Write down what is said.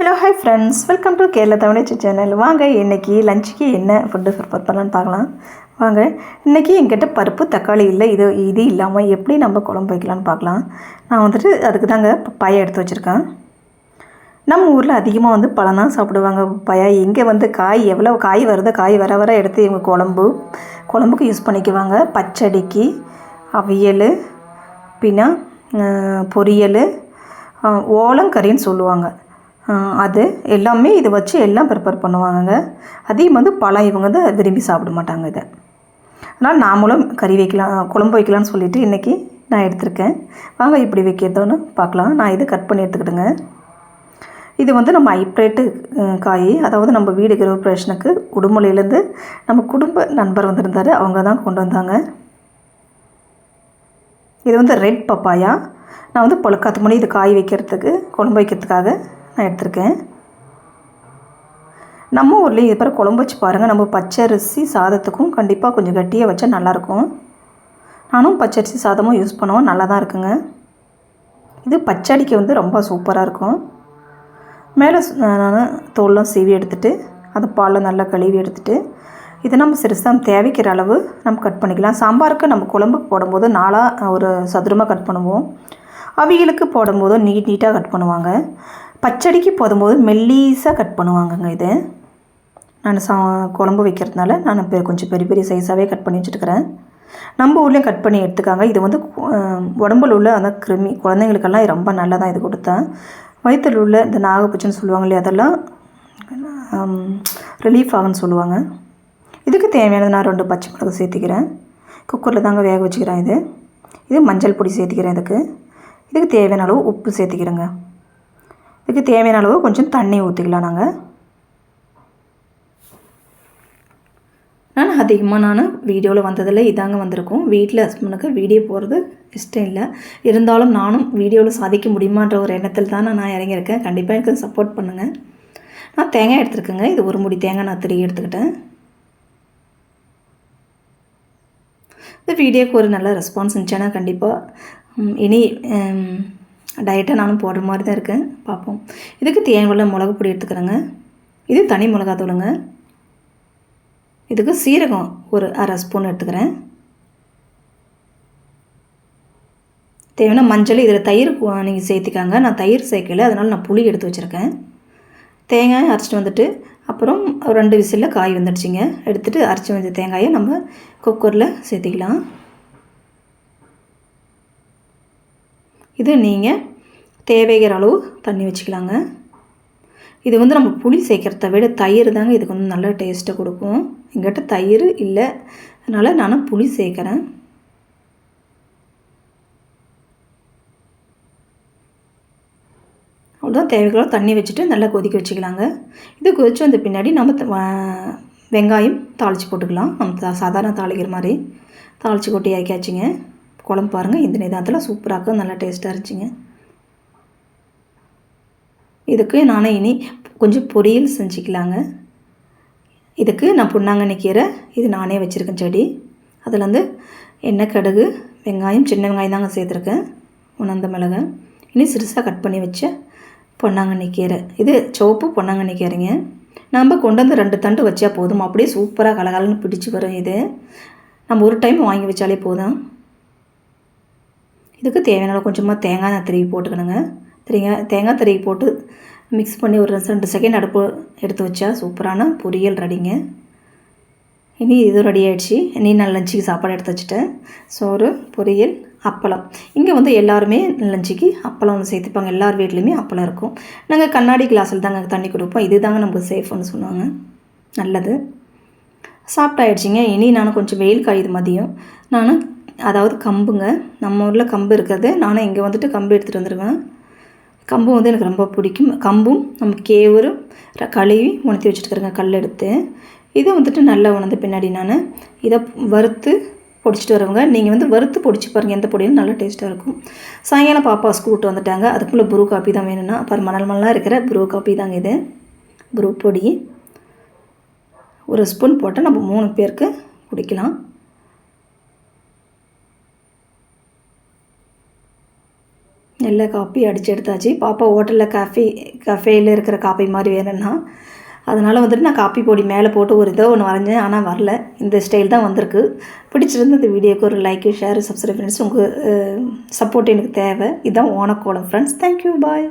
Hello hi friends, welcome to Kerala Thamizhachi channel. வாங்க இன்றைக்கி லஞ்சுக்கு என்ன ஃபுட்டு ப்ரிப்பேர் பண்ணலான்னு பார்க்கலாம். வாங்க, இன்றைக்கி என்கிட்ட பருப்பு தக்காளி இல்லை, இது இல்லாமல் எப்படி நம்ம குழம்பு வைக்கலான்னு பார்க்கலாம். நான் அதுக்கு தாங்க பப்பாயா எடுத்து வச்சுருக்கேன். நம்ம ஊரில் அதிகமாக பழம் தான் சாப்பிடுவாங்க. பப்பாயா எங்கே காய் எவ்வளோ காய் வருதோ காய் வர வர எடுத்து இவங்க குழம்புக்கு யூஸ் பண்ணிக்குவாங்க. பச்சடிக்கு, அவியல், பின்னா பொரியல், ஓலங்கறின்னு சொல்லுவாங்க. அது எல்லாமே இதை வச்சு எல்லாம் ப்ரிப்பேர் பண்ணுவாங்கங்க. அதையும் பழம் இவங்க விரும்பி சாப்பிட மாட்டாங்க இதை. அதனால் நாமளும் கறி வைக்கலாம், குழம்பு வைக்கலான்னு சொல்லிவிட்டு இன்றைக்கி நான் எடுத்திருக்கேன். வாங்க இப்படி வைக்கிறதோன்னு பார்க்கலாம். நான் இது கட் பண்ணி எடுத்துக்கிட்டுங்க. இது நம்ம ஹைப்ரேட்டு காய், அதாவது நம்ம வீடு கிரகப்பிரவேசனுக்கு உடுமலையிலேருந்து நம்ம குடும்ப நண்பர் வந்திருந்தார், அவங்க தான் கொண்டு வந்தாங்க. இது ரெட் பப்பாயா. நான் பொழுக்காத்து மணி இது காய் வைக்கிறதுக்கு குழம்பு வைக்கிறதுக்காக நான் எடுத்திருக்கேன். நம்ம ஊர்லேயும் இது பிறகு குழம்பு வச்சு பாருங்கள். நம்ம பச்சரிசி சாதத்துக்கும் கண்டிப்பாக கொஞ்சம் கட்டியாக வச்சா நல்லாயிருக்கும். நானும் பச்சரிசி சாதமும் யூஸ் பண்ணுவோம், நல்லா தான் இருக்குங்க. இது பச்சடிக்கு ரொம்ப சூப்பராக இருக்கும். மேலே நான் தோல்லாம் சீவி எடுத்துகிட்டு அதை பாலில் நல்லா கழுவி எடுத்துகிட்டு இதை நம்ம சிறுசாக தேவைக்கிற அளவு நம்ம கட் பண்ணிக்கலாம். சாம்பாருக்கு நம்ம குழம்புக்கு போடும்போது நாளாக ஒரு சதுரமாக கட் பண்ணுவோம். அவிகளுக்கு போடும்போது நீட்டாக கட் பண்ணுவாங்க. பச்சடிக்கு போடும்போது மெல்லீஸாக கட் பண்ணுவாங்கங்க. இது நான் குழம்பு வைக்கிறதுனால நான் கொஞ்சம் பெரிய பெரிய சைஸாகவே கட் பண்ணி வச்சுட்டுக்கிறேன். நம்ம ஊர்லேயும் கட் பண்ணி எடுத்துக்காங்க. இது உடம்புல உள்ள அந்த கிருமி குழந்தைங்களுக்கெல்லாம் ரொம்ப நல்லா தான் இது கொடுத்தேன். வயிற்றில் உள்ள இந்த நாகப்பூச்சின்னு சொல்லுவாங்க இல்லையா, அதெல்லாம் ரிலீஃப் ஆகுன்னு சொல்லுவாங்க. இதுக்கு தேவையானது நான் 2 பச்சை மிளகு சேர்த்திக்கிறேன். குக்கரில் தாங்க வேக வச்சுக்கிறேன். இது மஞ்சள் பொடி சேர்த்திக்கிறேன். இதுக்கு தேவையான அளவு உப்பு சேர்த்திக்கிறேங்க. இதுக்கு தேவையான அளவு கொஞ்சம் தண்ணி ஊற்றிக்கலாம். நான் அதிகமாக வீடியோவில் வந்ததில் இதாங்க வந்திருக்கும். வீட்டில் ஹஸ்பண்டுக்கு வீடியோ போகிறது இஷ்டம் இல்லை. இருந்தாலும் நானும் வீடியோவில் சாதிக்க முடியுமான்ற ஒரு எண்ணத்தில் தான் நான் இறங்கியிருக்கேன். கண்டிப்பாக எனக்கு சப்போர்ட் பண்ணுங்கள். நான் தேங்காய் எடுத்துருக்கேங்க. இது ஒரு முடி தேங்காய் நான் திருகி எடுத்துக்கிட்டேன். இந்த வீடியோக்கு ஒரு நல்ல ரெஸ்பான்ஸ் இருந்துச்சுன்னா கண்டிப்பாக இனி டயட்டாக நானும் போடுற மாதிரி தான் இருக்கேன், பார்ப்போம். இதுக்கு தேவையான மிளகு பொடி எடுத்துக்கிறேங்க. இது தனி மிளகாத்தூளுங்க. இதுக்கு சீரகம் ஒரு 1/2 ஸ்பூன் எடுத்துக்கிறேன். தேவையான மஞ்சள். இதில் தயிர் நீங்கள் சேர்த்திக்காங்க. நான் தயிர் சேர்க்கலை, அதனால் நான் புளி எடுத்து வச்சுருக்கேன். தேங்காய் அரைச்சிட்டு அப்புறம் 2 விசிலில் காய் வந்துடுச்சிங்க. எடுத்துகிட்டு அரைச்சி வச்ச தேங்காயை நம்ம குக்கரில் சேர்த்திக்கலாம். இது நீங்கள் தேவைக்கிற அளவு தண்ணி வச்சுக்கலாங்க. இது நம்ம புளி சேர்க்குறத விட தயிர் தாங்க இதுக்கு நல்ல டேஸ்ட்டை கொடுக்கும். எங்கிட்ட தயிர் இல்லை, அதனால் நான் புளி சேர்க்குறேன். அவ்வளோதான். தேவைகளோ தண்ணி வச்சுட்டு நல்லா கொதிக்க வச்சுக்கலாங்க. இது கொதிச்சு வந்த பின்னாடி நம்ம வெங்காயம் தாளித்து போட்டுக்கலாம். நம்ம சாதாரண தாளிக்கிற மாதிரி தாளித்து கொட்டி இறக்கியாச்சுங்க. குழம்பு பாருங்கள், இந்த நேரத்தில் சூப்பராக இருக்கும், நல்லா டேஸ்ட்டாக இருந்துச்சுங்க. இதுக்கு நானே இனி கொஞ்சம் பொரியல் செஞ்சுக்கலாங்க. இதுக்கு நான் பொன்னாங்கண்ணி கீரை இது நானே வச்சுருக்கேன் செடி. அதில் எண்ணெய், கடுகு, வெங்காயம், சின்ன வெங்காயம் தாங்க சேர்த்துருக்கேன், உணர்ந்த மிளகு. இனி சிறுசாக கட் பண்ணி வச்ச பொன்னாங்கண்ணி கீரை. இது சிவப்பு பொன்னாங்கண்ணி கீரைங்க. நம்ம கொண்டு 2 தண்டு வச்சா போதும், அப்படியே சூப்பராக கலகலன்னு பிடிச்சி வரும். இது நம்ம ஒரு டைம் வாங்கி வச்சாலே போதும். இதுக்கு தேவையான கொஞ்சமாக தேங்காய் நான் திருவி போட்டுக்கணுங்க. தேங்காய் திருவி போட்டு மிக்ஸ் பண்ணி ஒரு 2 செகண்ட் அடுப்பு எடுத்து வச்சா சூப்பரான பொரியல் ரெடிங்க. இனி இது ரெடி ஆகிடுச்சு. இனி நான் லஞ்சுக்கு சாப்பாடு எடுத்து வச்சுட்டேன். சோறு, பொரியல், அப்பளம். இங்கே எல்லாருமே லஞ்சுக்கு அப்பளம் சேர்த்துப்பாங்க. எல்லார் வீட்லேயுமே அப்பளம் இருக்கும். நாங்கள் கண்ணாடி கிளாஸில் தாங்க தண்ணி கொடுப்போம். இது தாங்க நமக்கு சேஃப்னு சொல்லுவாங்க, நல்லது. சாப்பிட்டாயிடுச்சிங்க. இனி நான் கொஞ்சம் வெயில் காயுது மதியம். அதாவது கம்புங்க, நம்ம ஊரில் கம்பு இருக்கிறது. நானும் இங்கே கம்பு எடுத்துகிட்டு வந்துடுவேன். கம்பு எனக்கு ரொம்ப பிடிக்கும். கம்பும் நம்ம கேவரு கழுவி உணர்த்தி வச்சுட்டுருக்கேங்க கல் எடுத்து. இதை நல்லா உணர்ந்த பின்னாடி நான் இதை வறுத்து பொடிச்சிட்டு வருவேங்க. நீங்கள் வறுத்து பொடிச்சு பாருங்கள், எந்த பொடியும் நல்லா டேஸ்ட்டாக இருக்கும். சாயங்காலம் பாப்பா ஸ்கூல் விட்டு வந்துட்டாங்க. அதுக்குள்ளே ப்ரூ காப்பி தான் வேணும்னா அப்புறம் மணல் இருக்கிற ப்ரூ காப்பி தாங்க இது. ப்ரூ பொடி 1 ஸ்பூன் போட்டால் நம்ம 3 பேருக்கு குடிக்கலாம். எல்லா காப்பி அடித்து எடுத்தாச்சு. பாப்பா ஹோட்டலில் கஃபேயில் இருக்கிற காப்பி மாதிரி வேணும்னா, அதனால் வந்துட்டு நான் காப்பி பொடி மேலே போட்டு ஒரு ஏதோ ஒன்று வரைஞ்சேன். ஆனால் வரல. இந்த ஸ்டைல் தான் வந்திருக்கு. பிடிச்சிருந்து இந்த வீடியோக்கு ஒரு லைக்கு, ஷேர், சப்ஸ்கிரைப் ஃப்ரெண்ட்ஸ். உங்கள் சப்போர்ட் எனக்கு தேவை. இதுதான் ஓனக்கோலம் ஃப்ரெண்ட்ஸ். தேங்க்யூ, பாய்.